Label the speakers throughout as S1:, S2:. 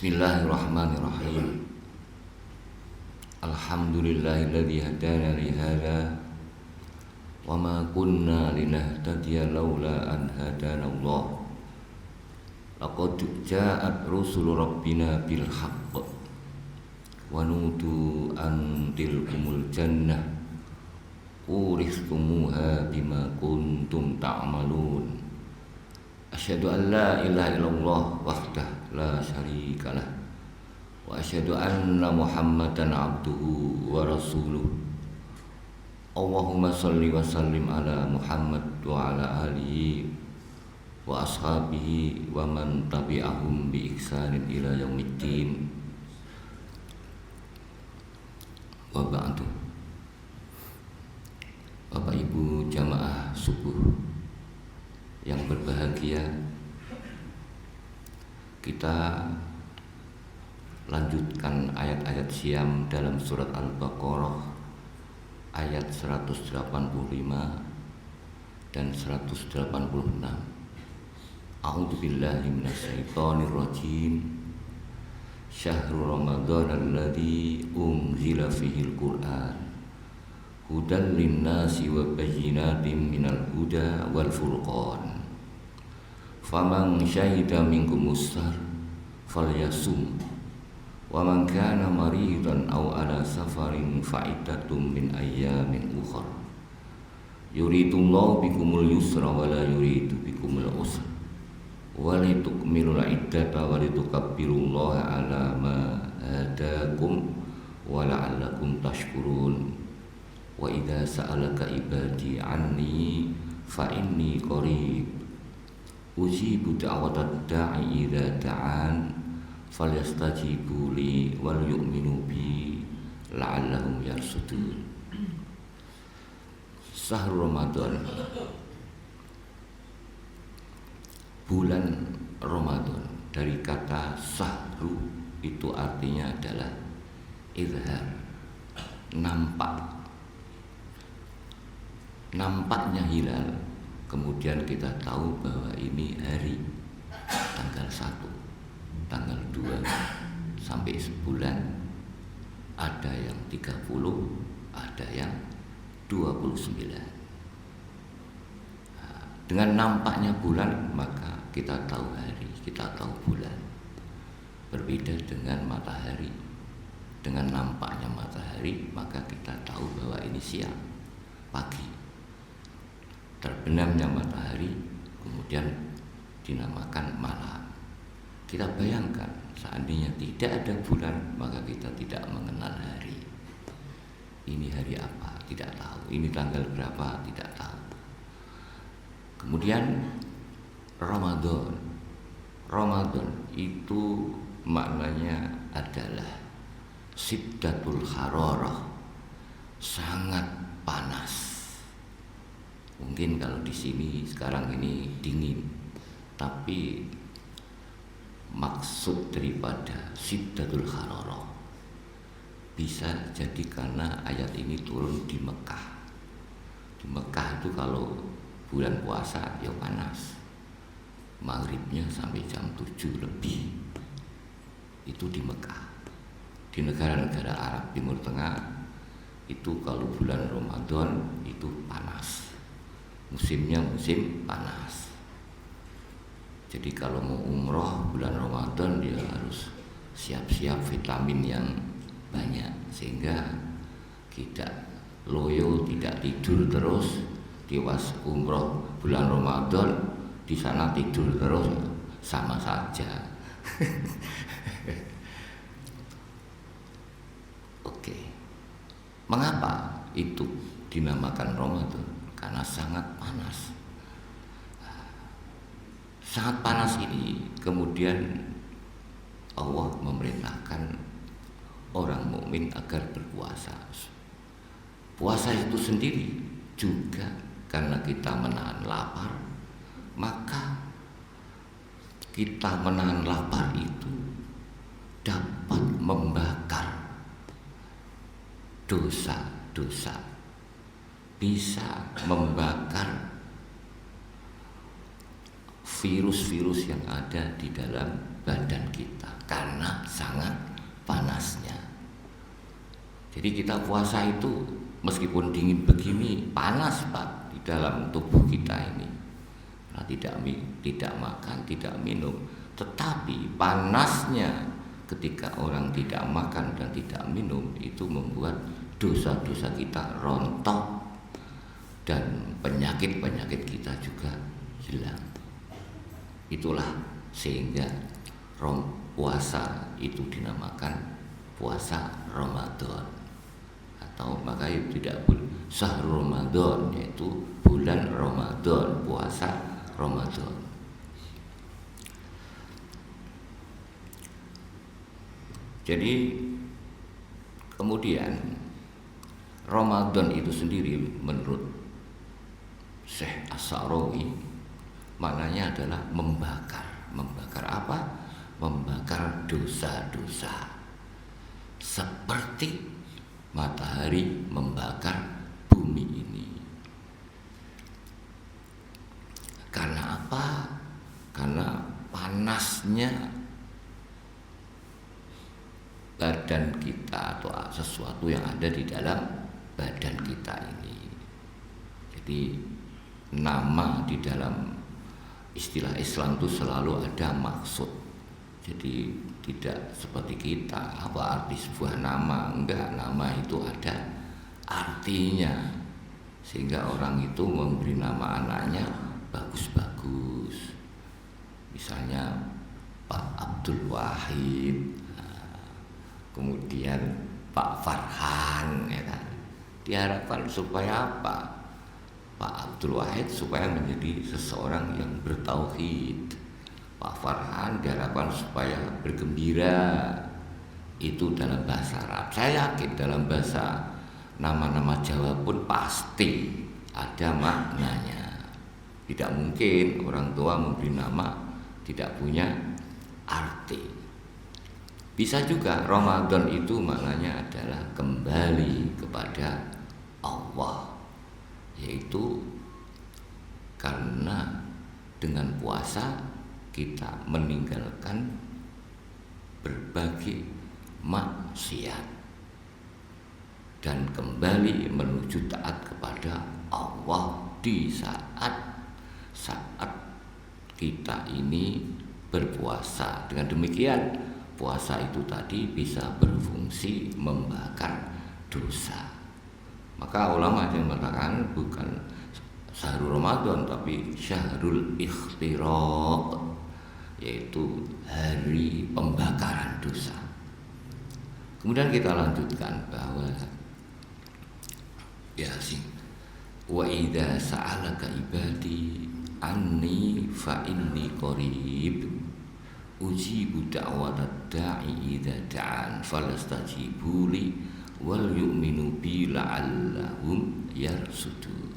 S1: Bismillahirrahmanirrahim. Alhamdulillahilladzi hadana li hadza wa ma kunna linahtadiya laula an hadana Allah. Laqad ja'at rusulu rabbina bil haqq wa nudu an tilkumul jannah uristumuha bima kuntum ta'malun. Asyhadu an la ilaha illallah wahdah la syarikalah wa asyhadu anna Muhammadan abduhu wa rasuluh. Allahumma shalli wa sallim ala Muhammad wa ala alihi wa ashabihi wa man tabi'ahum bi ihsanin ila yaumiddin. Wa ba'du. Bapak Ibu jamaah subuh yang berbahagia, kita lanjutkan ayat-ayat Syam dalam surat Al-Baqarah ayat 185 dan 186. A'udzubillahi minasyaitonir rajim. Syahrul Ramadan alladzi unzila fihil Qur'an hudan linnasi wa bayyinatin minal huda wal furqan. Faman syahida minkumus shahr falyasum wa man kana maridan aw ala safarin fa'iddatum min ayyamin ukhra. Yuridullahu bikumul yusra wa la yuridu bikumul usra wa litukmilul iddata wa litukabbirullaha ala ma hadakum wa la'allakum tashkurun. Wa idza sa'alaka ibadi anni fa inni qarib ujibu da'watad da'i idza da'an falyastajibu li wal yu'minu bi la'allahum yarsudun. Syahrul Ramadan, bulan Ramadan, dari kata syahru itu artinya adalah izhar, nampak. Nampaknya hilal, kemudian kita tahu bahwa ini hari tanggal 1, tanggal 2 sampai sebulan. Ada yang 30, ada yang 29. Nah, dengan nampaknya bulan maka kita tahu hari, kita tahu bulan. Berbeda dengan matahari. Dengan nampaknya matahari maka kita tahu bahwa ini siang, pagi. Terbenamnya matahari kemudian dinamakan malam. Kita bayangkan seandainya tidak ada bulan maka kita tidak mengenal hari. Ini hari apa? Tidak tahu. Ini tanggal berapa? Tidak tahu. Kemudian Ramadan. Ramadan itu maknanya adalah syiddatul hararah, sangat panas. Mungkin kalau di sini sekarang ini dingin, tapi maksud daripada syiddatul hararah bisa jadi karena ayat ini turun di Mekah. Di Mekah itu kalau bulan puasa ya panas, maghribnya sampai jam 7 lebih. Itu di Mekah. Di negara-negara Arab Timur Tengah itu kalau bulan Ramadan itu panas, musimnya musim panas. Jadi kalau mau umroh bulan Ramadan dia harus siap-siap vitamin yang banyak sehingga tidak loyo, tidak tidur terus. Diwas umroh bulan Ramadan di sana tidur terus sama saja. Oke. Mengapa itu dinamakan Ramadan? Karena sangat panas. Sangat panas ini kemudian Allah memerintahkan orang mukmin agar berpuasa. Puasa itu sendiri juga karena kita menahan lapar, maka kita menahan lapar itu dapat membakar dosa-dosa, bisa membakar virus-virus yang ada di dalam badan kita karena sangat panasnya. Jadi kita puasa itu meskipun dingin begini panas Pak di dalam tubuh kita ini. Nah, tidak makan, tidak minum, tetapi panasnya ketika orang tidak makan dan tidak minum itu membuat dosa-dosa kita rontok dan penyakit-penyakit kita juga hilang. Itulah sehingga puasa itu dinamakan puasa Ramadan, atau makanya tidak syahrul Ramadan, yaitu bulan Ramadan, puasa Ramadan. Jadi kemudian Ramadan itu sendiri menurut Syekh As-Sa'rawi maknanya adalah membakar. Membakar apa? Membakar dosa-dosa. Seperti matahari membakar bumi ini. Karena apa? Karena panasnya badan kita atau sesuatu yang ada di dalam badan kita ini. Jadi nama di dalam istilah Islam itu selalu ada maksud. Jadi tidak seperti kita, apa arti sebuah nama? Enggak, nama itu ada artinya. Sehingga orang itu memberi nama anaknya bagus-bagus. Misalnya Pak Abdul Wahid, kemudian Pak Farhan, ya kan? Diharapkan supaya apa? Pak Abdul Wahid supaya menjadi seseorang yang bertauhid. Pak Farhan diharapkan supaya bergembira. Itu dalam bahasa Arab. Saya yakin dalam bahasa nama-nama Jawa pun pasti ada maknanya. Tidak mungkin orang tua memberi nama tidak punya arti. Bisa juga Ramadan itu maknanya adalah kembali kepada Allah, yaitu karena dengan puasa kita meninggalkan berbagai maksiat dan kembali menuju taat kepada Allah di saat kita ini berpuasa. Dengan demikian puasa itu tadi bisa berfungsi membakar dosa. Maka ulama yang mengatakan bukan syahrul Ramadan tapi syahrul ikhtiraq, yaitu hari pembakaran dosa. Kemudian kita lanjutkan bahwa Yasin, wa idza sa'alaka ibadi anni fa inni qarib ujibu da'watad da'i idza da'an falastajibu li wal yu'minu bi la'allahum yarsudun.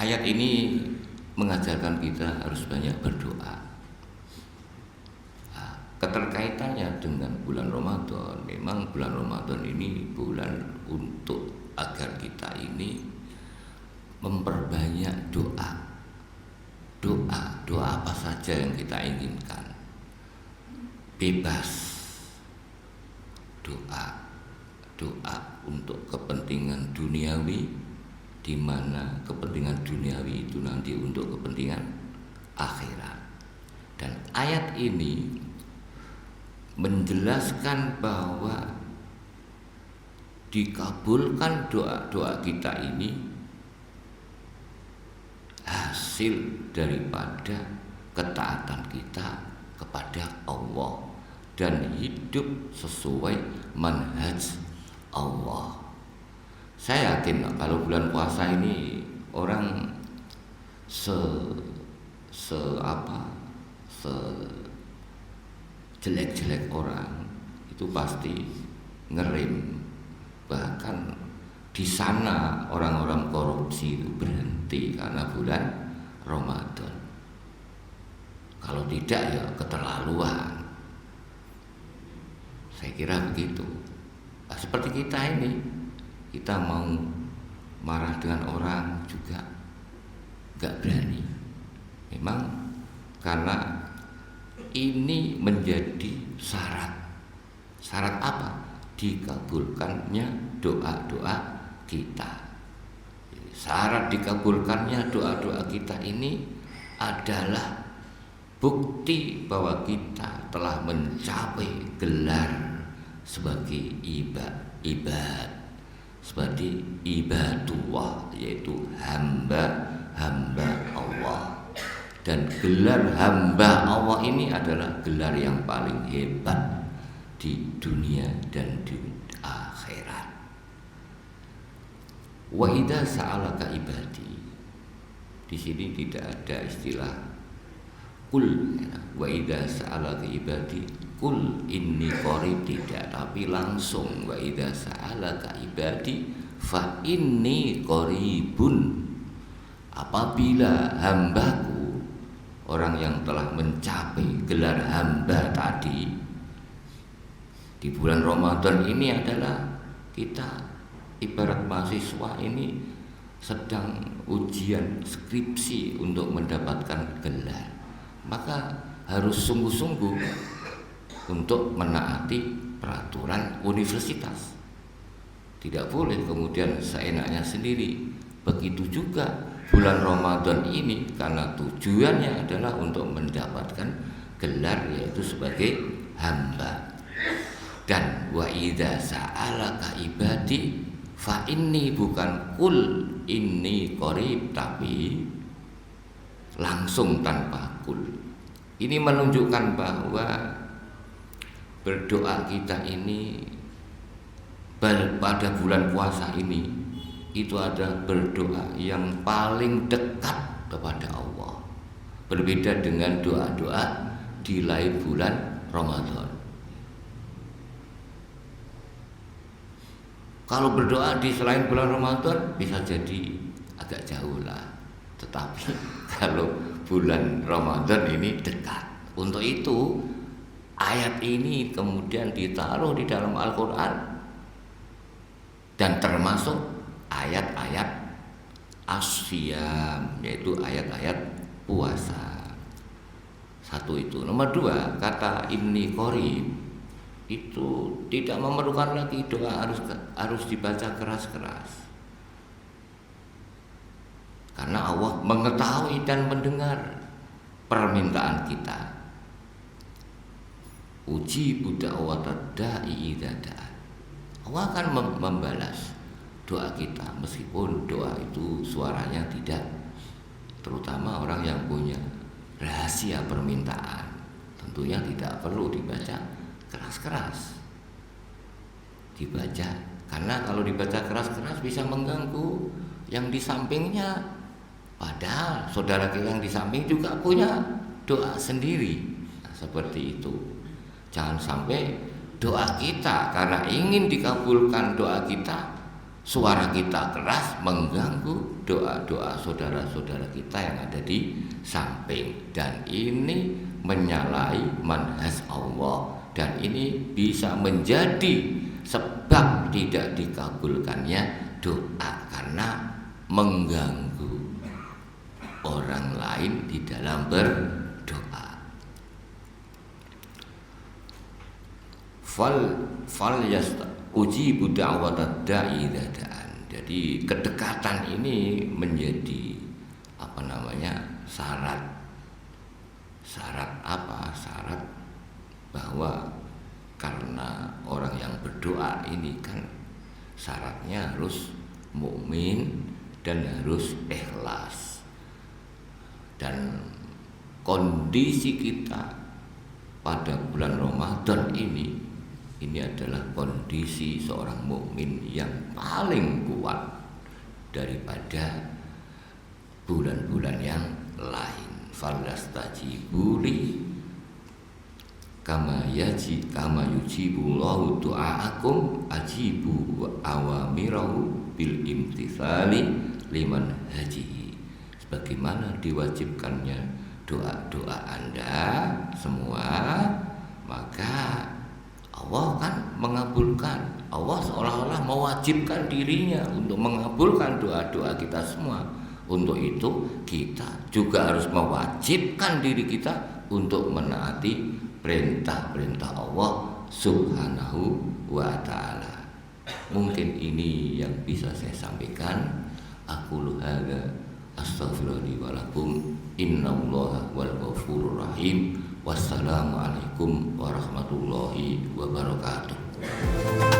S1: Ayat ini mengajarkan kita harus banyak berdoa. Keterkaitannya dengan bulan Ramadan, memang bulan Ramadan ini bulan untuk agar kita ini memperbanyak doa. Doa apa saja yang kita inginkan, bebas. Doa untuk kepentingan duniawi, di mana kepentingan duniawi itu nanti untuk kepentingan akhirat. Dan ayat ini menjelaskan bahwa dikabulkan doa-doa kita ini hasil daripada ketaatan kita kepada Allah dan hidup sesuai manhaj Allah. Saya yakin kalau bulan puasa ini orang jelek-jelek orang itu pasti ngerem. Bahkan di sana orang-orang korupsi itu berhenti karena bulan Ramadan. Kalau tidak ya keterlaluan. Saya kira begitu. Nah, seperti kita ini, kita mau marah dengan orang juga gak berani. Memang karena ini menjadi syarat. Syarat apa? Dikabulkannya doa-doa kita. Syarat dikabulkannya doa-doa kita ini adalah bukti bahwa kita telah mencapai gelar sebagai ibad, sebagai ibadullah, yaitu hamba Allah. Dan gelar hamba Allah ini adalah gelar yang paling hebat di dunia dan di akhirat. Wa idza sa'alaka ibadi, di sini tidak ada istilah kul. Wa idza sa'alaka ibadi kul inni qarib, tidak, tapi langsung wa idza sa'alaka ibadi fa inni qaribun. Apabila hambaku, orang yang telah mencapai gelar hamba tadi di bulan Ramadan ini, adalah kita ibarat mahasiswa ini sedang ujian skripsi untuk mendapatkan gelar, maka harus sungguh-sungguh untuk menaati peraturan universitas. Tidak boleh kemudian seenaknya sendiri. Begitu juga bulan Ramadan ini, karena tujuannya adalah untuk mendapatkan gelar, yaitu sebagai hamba. Dan wa idza sa'alaka ibadi fa inni, bukan kul inni qarib, tapi langsung tanpa kul. Ini menunjukkan bahwa berdoa kita ini pada bulan puasa ini itu adalah berdoa yang paling dekat kepada Allah, berbeda dengan doa-doa di lain bulan Ramadan. Kalau berdoa di selain bulan Ramadan bisa jadi agak jauh lah, tetapi kalau bulan Ramadan ini dekat. Untuk itu ayat ini kemudian ditaruh di dalam Al-Quran, dan termasuk ayat-ayat as-siyam, yaitu ayat-ayat puasa. Satu itu. Nomor dua, kata inni qarib itu tidak memerlukan lagi doa harus dibaca keras-keras, karena Allah mengetahui dan mendengar permintaan kita. Ujibu da'watad da'i idza da'a. Allah akan membalas doa kita, meskipun doa itu suaranya tidak, terutama orang yang punya rahasia permintaan, tentunya tidak perlu dibaca keras-keras. Dibaca, karena kalau dibaca keras-keras bisa mengganggu yang di sampingnya, padahal saudara kita yang di samping juga punya doa sendiri. Nah, seperti itu. Jangan sampai doa kita, karena ingin dikabulkan doa kita, suara kita keras mengganggu doa-doa saudara-saudara kita yang ada di samping, dan ini menyalahi manhaj Allah, dan ini bisa menjadi sebab tidak dikabulkannya doa karena mengganggu orang lain di dalam berdoa. Fal ujibu da'watad da'i idza da'an. Jadi kedekatan ini menjadi syarat. Syarat apa? Syarat bahwa karena orang yang berdoa ini kan syaratnya harus mukmin dan harus ikhlas. Dan kondisi kita pada bulan Ramadan ini adalah kondisi seorang mukmin yang paling kuat daripada bulan-bulan yang lain. Falastajibuli kama yujibullahu du'aakum ajibu awamirahu bil imtithali liman hajihi. Sebagaimana diwajibkannya doa-doa Anda semua, maka Allah kan mengabulkan. Allah seolah-olah mewajibkan dirinya untuk mengabulkan doa-doa kita semua. Untuk itu kita juga harus mewajibkan diri kita untuk menaati perintah-perintah Allah Subhanahu wa ta'ala. Mungkin ini yang bisa saya sampaikan. Aku hadza astaghfirullahi wa lakum. Innallaha wal ghafurur rahim. Wassalamualaikum warahmatullahi wabarakatuh.